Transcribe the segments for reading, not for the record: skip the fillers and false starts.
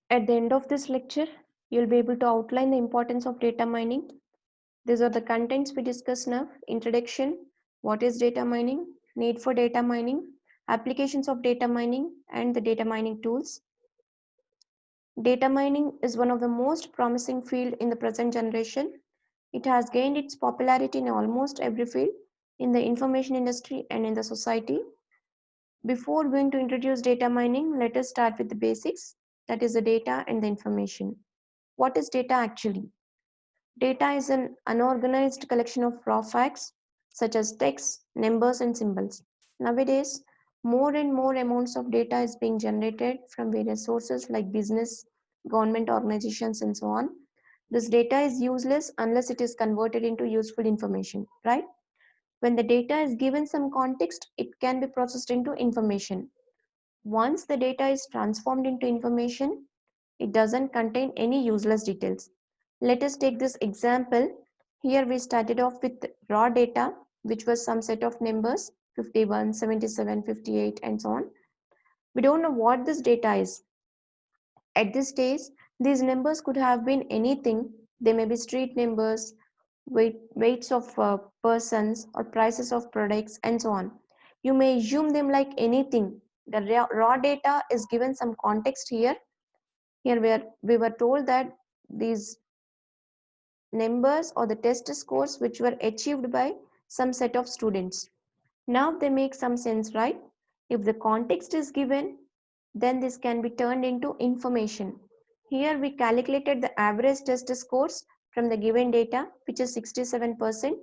At the end of this lecture, you'll be able to outline the importance of data mining. These are the contents we discussed now. Introduction, what is data mining, need for data mining, applications of data mining, and the data mining tools. Data mining is one of the most promising field in the present generation. It has gained its popularity in almost every field in the information industry and in the society. Before going to introduce data mining, let us start with the basics, that is the data and the information. What is data actually? Data is an unorganized collection of raw facts such as text, numbers, and symbols. Nowadays, more and more amounts of data is being generated from various sources like business, government organizations, and so on. This data is useless unless it is converted into useful information, right? When the data is given some context, it can be processed into information. Once the data is transformed into information, it doesn't contain any useless details. Let us take this example. Here we started off with raw data, which was some set of numbers 51, 77, 58, and so on. We don't know what this data is. At this stage, these numbers could have been anything. They may be street numbers, weights of persons, or prices of products, and so on. You may assume them like anything. The raw data is given some context here. Here we were told that these numbers or the test scores which were achieved by some set of students. Now they make some sense, right? If the context is given, then this can be turned into information. Here we calculated the average test scores from the given data, which is 67%.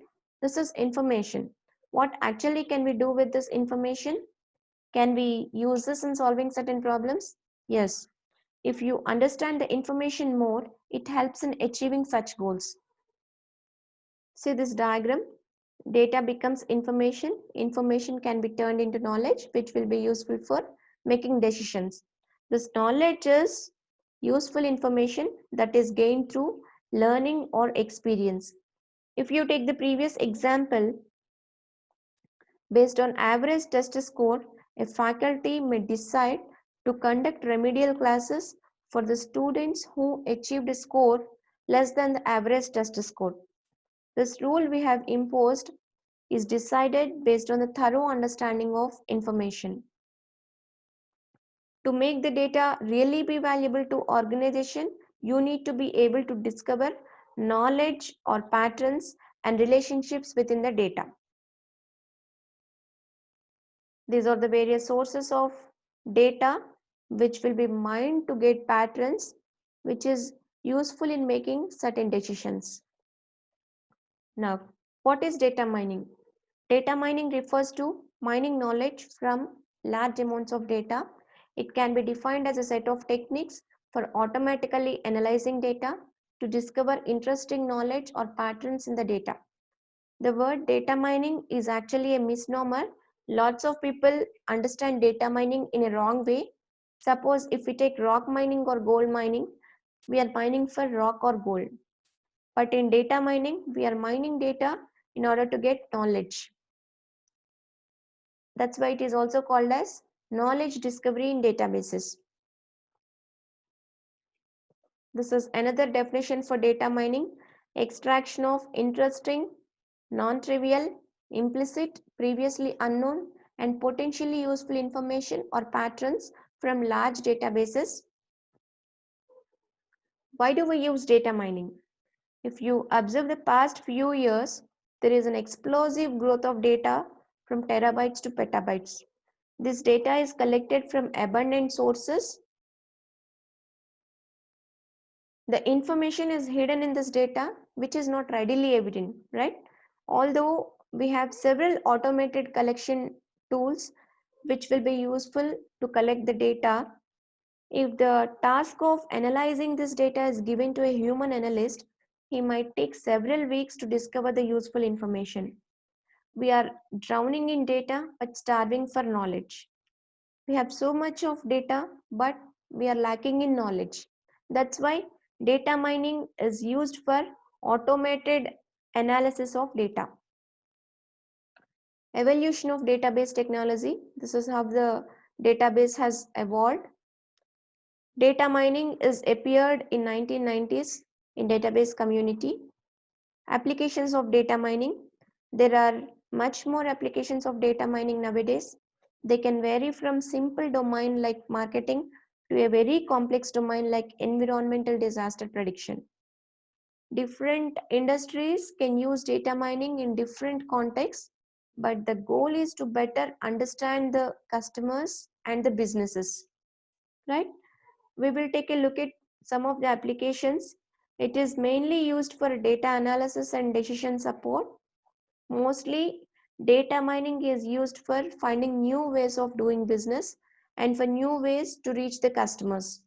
This is information. What actually can we do with this information? Can we use this in solving certain problems? Yes. If you understand the information more, it helps in achieving such goals. See this diagram, data becomes information. Information can be turned into knowledge, which will be useful for making decisions. This knowledge is useful information that is gained through learning or experience. If you take the previous example, based on average test score, a faculty may decide to conduct remedial classes for the students who achieved a score less than the average test score. This rule we have imposed is decided based on the thorough understanding of information. To make the data really be valuable to organization, you need to be able to discover knowledge or patterns and relationships within the data. These are the various sources of data which will be mined to get patterns which is useful in making certain decisions. Now, what is data mining? Data mining refers to mining knowledge from large amounts of data. It can be defined as a set of techniques for automatically analyzing data to discover interesting knowledge or patterns in the data. The word data mining is actually a misnomer. Lots of people understand data mining in a wrong way. Suppose if we take rock mining or gold mining, we are mining for rock or gold. But in data mining, we are mining data in order to get knowledge. That's why it is also called as knowledge discovery in databases. This is another definition for data mining: extraction of interesting, non-trivial, implicit, previously unknown, and potentially useful information or patterns from large databases. Why do we use data mining? If you observe the past few years, there is an explosive growth of data from terabytes to petabytes. This data is collected from abundant sources. The information is hidden in this data, which is not readily evident, right? Although we have several automated collection tools which will be useful to collect the data, if the task of analyzing this data is given to a human analyst, he might take several weeks to discover the useful information. We are drowning in data but starving for knowledge. We have so much of data, but we are lacking in knowledge. That's why data mining is used for automated analysis of data. Evolution of database technology. This is how the database has evolved. Data mining is appeared in 1990s in database community. Applications of data mining. There are much more applications of data mining nowadays. They can vary from simple domain like marketing to a very complex domain like environmental disaster prediction. Different industries can use data mining in different contexts, but the goal is to better understand the customers and the businesses, right? We will take a look at some of the applications. It is mainly used for data analysis and decision support. Mostly, data mining is used for finding new ways of doing business and for new ways to reach the customers.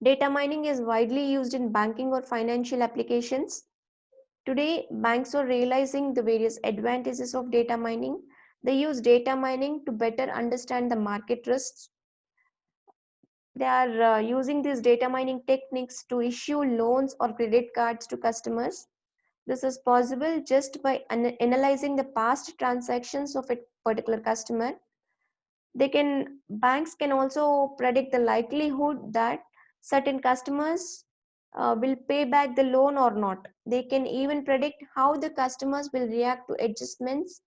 Data mining is widely used in banking or financial applications. Today, banks are realizing the various advantages of data mining. They use data mining to better understand the market risks. They are using these data mining techniques to issue loans or credit cards to customers. This is possible just by analyzing the past transactions of a particular customer. Banks can also predict the likelihood that certain customers will pay back the loan or not. They can even predict how the customers will react to adjustments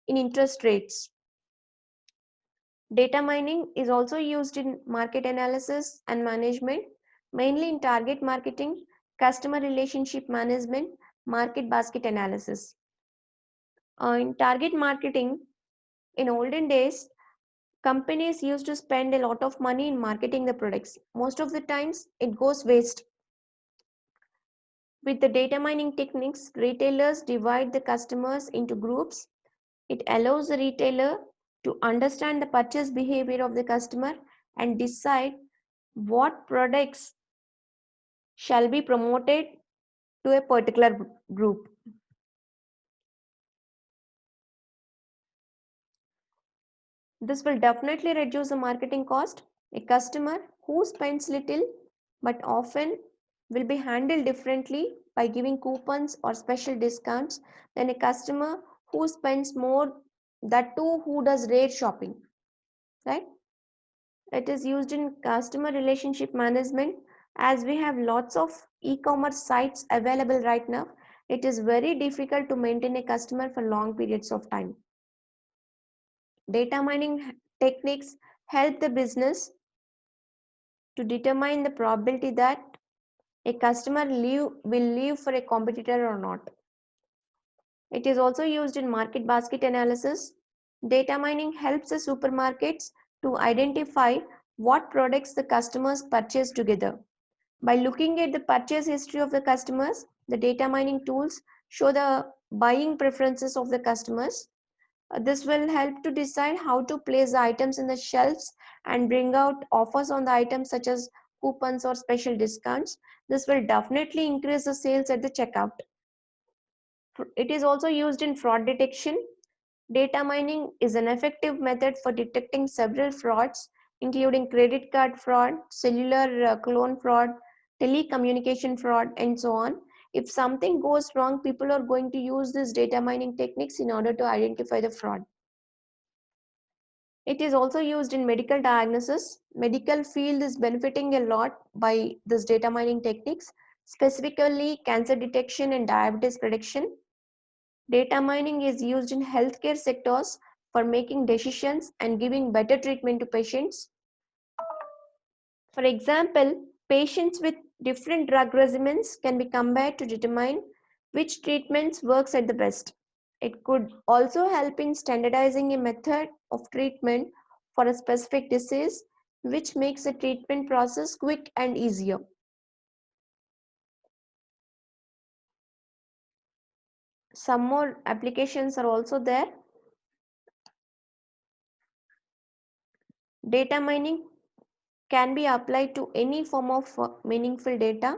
in interest rates. Data mining is also used in market analysis and management, mainly in target marketing, customer relationship management, market basket analysis. In target marketing, in olden days, companies used to spend a lot of money in marketing the products. Most of the times, it goes waste. With the data mining techniques, retailers divide the customers into groups. It allows the retailer to understand the purchase behavior of the customer and decide what products shall be promoted to a particular group. This will definitely reduce the marketing cost. A customer who spends little but often will be handled differently by giving coupons or special discounts than a customer who spends more, that too who does rare shopping, right? It is used in customer relationship management. As we have lots of e-commerce sites available right now, it is very difficult to maintain a customer for long periods of time. Data mining techniques help the business to determine the probability that a customer will leave for a competitor or not. It is also used in market basket analysis. Data mining helps the supermarkets to identify what products the customers purchase together. By looking at the purchase history of the customers, the data mining tools show the buying preferences of the customers. This will help to decide how to place the items in the shelves and bring out offers on the items such as coupons or special discounts. This will definitely increase the sales at the checkout. It is also used in fraud detection. Data mining is an effective method for detecting several frauds, including credit card fraud, cellular clone fraud, telecommunication fraud, and so on. If something goes wrong, people are going to use these data mining techniques in order to identify the fraud. It is also used in medical diagnosis. Medical field is benefiting a lot by this data mining techniques, specifically cancer detection and diabetes prediction. Data mining is used in healthcare sectors for making decisions and giving better treatment to patients. For example, patients with different drug regimens can be compared to determine which treatments works at the best. It could also help in standardizing a method of treatment for a specific disease, which makes the treatment process quick and easier. Some more applications are also there. Data mining can be applied to any form of meaningful data.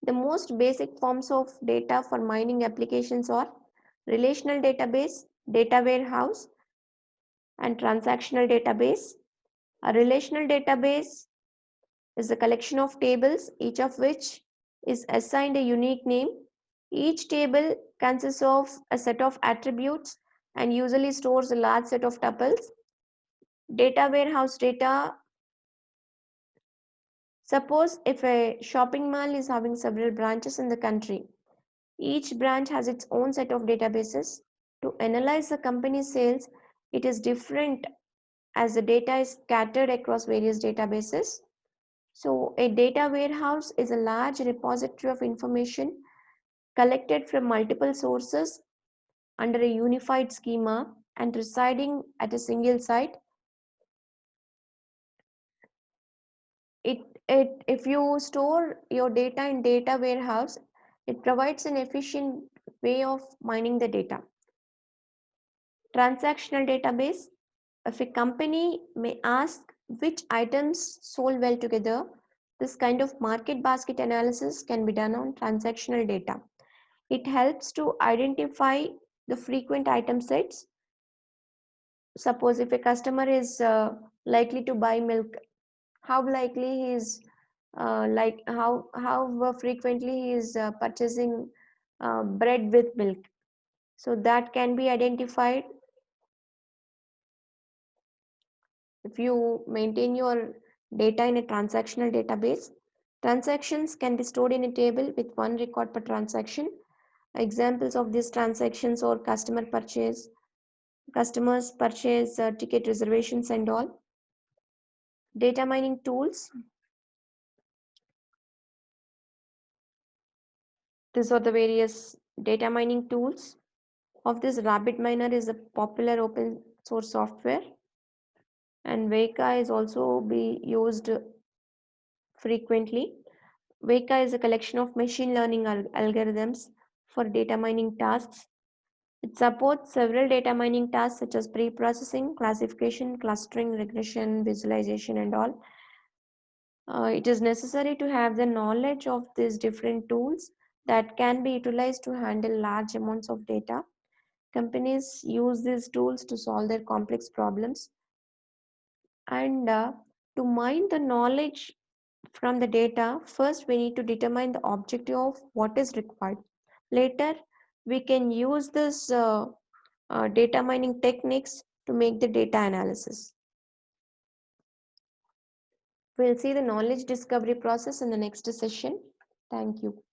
The most basic forms of data for mining applications are relational database, data warehouse, and transactional database. A relational database is a collection of tables, each of which is assigned a unique name. Each table consists of a set of attributes and usually stores a large set of tuples. Data warehouse data. Suppose if a shopping mall is having several branches in the country, each branch has its own set of databases. To analyze the company's sales, it is different as the data is scattered across various databases. So a data warehouse is a large repository of information collected from multiple sources under a unified schema and residing at a single site. If you store your data in data warehouse, it provides an efficient way of mining the data. Transactional database. If a company may ask which items sold well together, this kind of market basket analysis can be done on transactional data. It helps to identify the frequent item sets. Suppose if a customer is likely to buy milk, how likely he is how frequently he is purchasing bread with milk. So that can be identified. If you maintain your data in a transactional database, transactions can be stored in a table with one record per transaction. Examples of these transactions are customers purchase ticket reservations and all. Data mining tools. These are the various data mining tools. Of this, RabbitMiner is a popular open source software, and Weka is also be used frequently. Weka is a collection of machine learning algorithms for data mining tasks. It supports several data mining tasks such as pre-processing, classification, clustering, regression, visualization, and all. It is necessary to have the knowledge of these different tools that can be utilized to handle large amounts of data. Companies use these tools to solve their complex problems. And to mine the knowledge from the data, first we need to determine the objective of what is required. Later, we can use this data mining techniques to make the data analysis. We'll see the knowledge discovery process in the next session. Thank you.